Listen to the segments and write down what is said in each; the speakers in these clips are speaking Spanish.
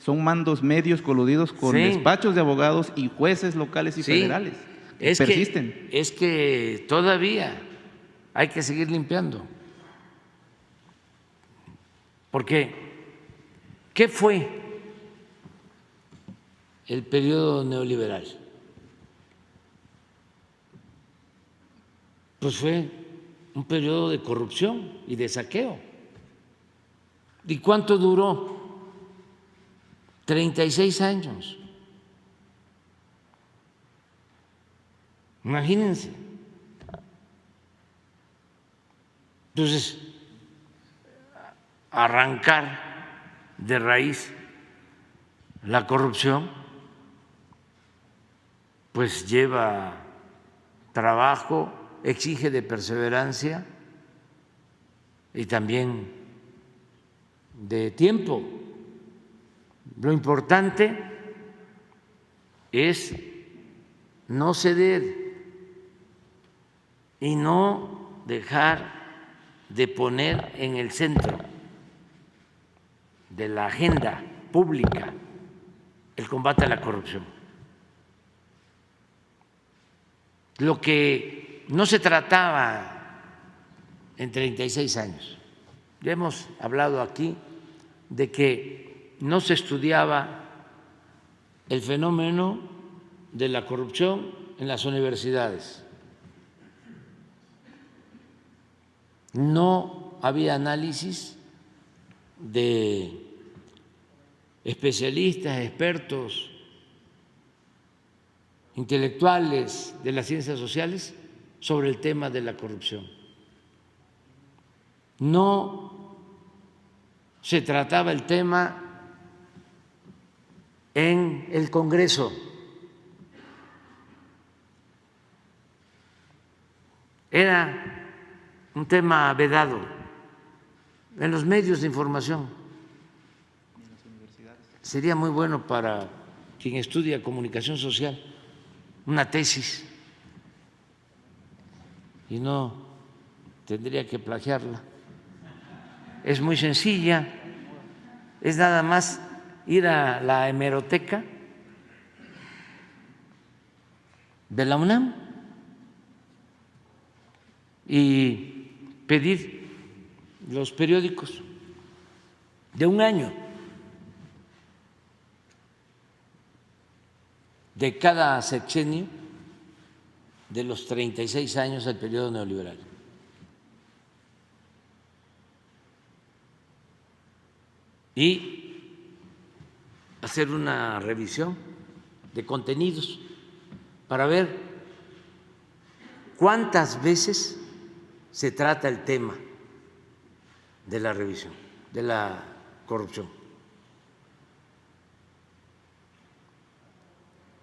son mandos medios coludidos con Sí. despachos de abogados y jueces locales y Sí, federales. Persisten. es que todavía hay que seguir limpiando. Porque, ¿qué fue el periodo neoliberal? Pues fue un periodo de corrupción y de saqueo. ¿Y cuánto duró? 36 años. Imagínense. Entonces, arrancar de raíz la corrupción, pues lleva trabajo, exige de perseverancia y también de tiempo. Lo importante es no ceder y no dejar de poner en el centro de la agenda pública el combate a la corrupción. Lo que no se trataba en 36 años, ya hemos hablado aquí de que no se estudiaba el fenómeno de la corrupción en las universidades. No había análisis de especialistas, expertos, intelectuales de las ciencias sociales sobre el tema de la corrupción. No se trataba el tema en el Congreso. Era un tema vedado en los medios de información. Sería muy bueno para quien estudia comunicación social una tesis y no tendría que plagiarla. Es muy sencilla, es nada más ir a la hemeroteca de la UNAM y pedir los periódicos de un año de cada sexenio de los 36 años del periodo neoliberal. Y hacer una revisión de contenidos para ver cuántas veces se trata el tema de la revisión, de la corrupción.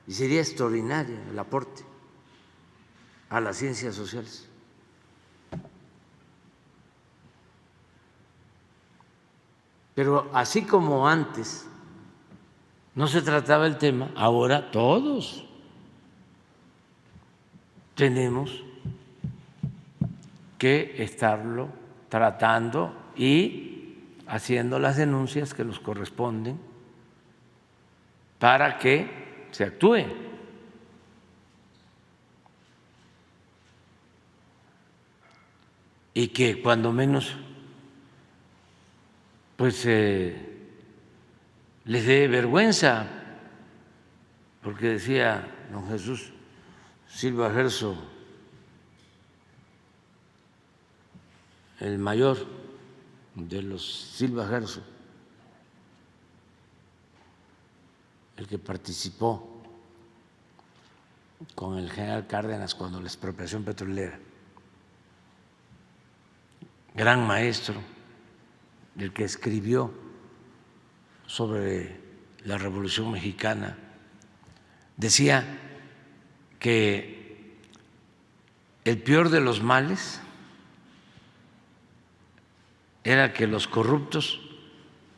Y sería extraordinario el aporte a las ciencias sociales. Pero así como antes no se trataba el tema, ahora todos tenemos que estarlo tratando y haciendo las denuncias que nos corresponden para que se actúe. Y que cuando menos pues les dé vergüenza, porque decía don Jesús Silva Gerso, el mayor de los Silva Gerso, el que participó con el general Cárdenas cuando la expropiación petrolera, gran maestro, el que escribió sobre la Revolución Mexicana, decía que el peor de los males era que los corruptos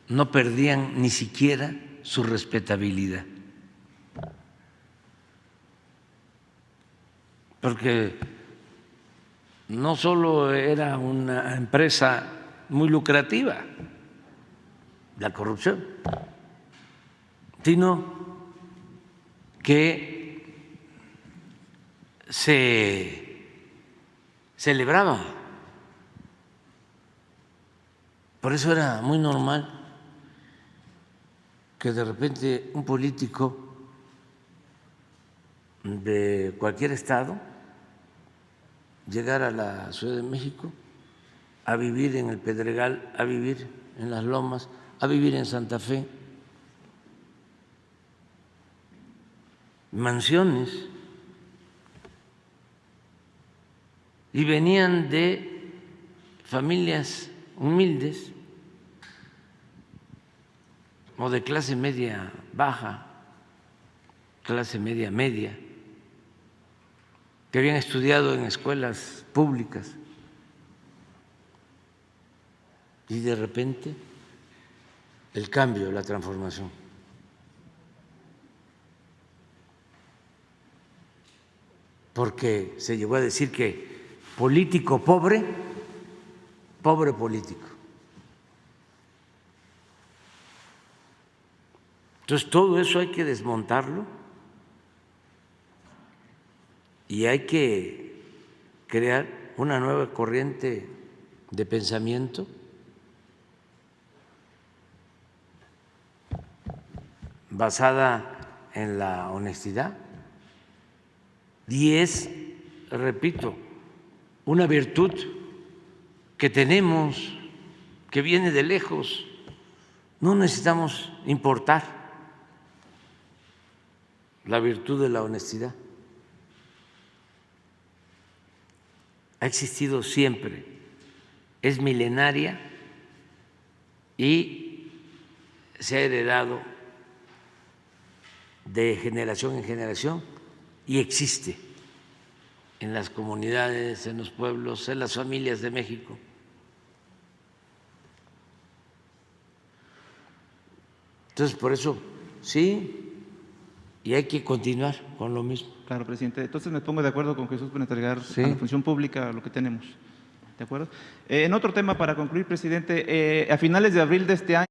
no perdían ni siquiera su respetabilidad, porque no solo era una empresa muy lucrativa, la corrupción, sino que se celebraba. Por eso era muy normal que de repente un político de cualquier estado llegara a la Ciudad de México a vivir en el Pedregal, a vivir en Las Lomas, a vivir en Santa Fe, mansiones, y venían de familias humildes o de clase media baja, clase media media, que habían estudiado en escuelas públicas y de repente el cambio, la transformación. Porque se llegó a decir que político pobre, pobre político. Entonces todo eso hay que desmontarlo y hay que crear una nueva corriente de pensamiento basada en la honestidad. Y es, repito, una virtud que tenemos, que viene de lejos. No necesitamos importar la virtud de la honestidad. Ha existido siempre, es milenaria y se ha heredado de generación en generación y existe en las comunidades, en los pueblos, en las familias de México. Entonces, por eso, sí, y hay que continuar con lo mismo. Claro, presidente. Entonces me pongo de acuerdo con Jesús para entregar a la función pública lo que tenemos. ¿De acuerdo? En otro tema, para concluir, presidente, a finales de abril de este año,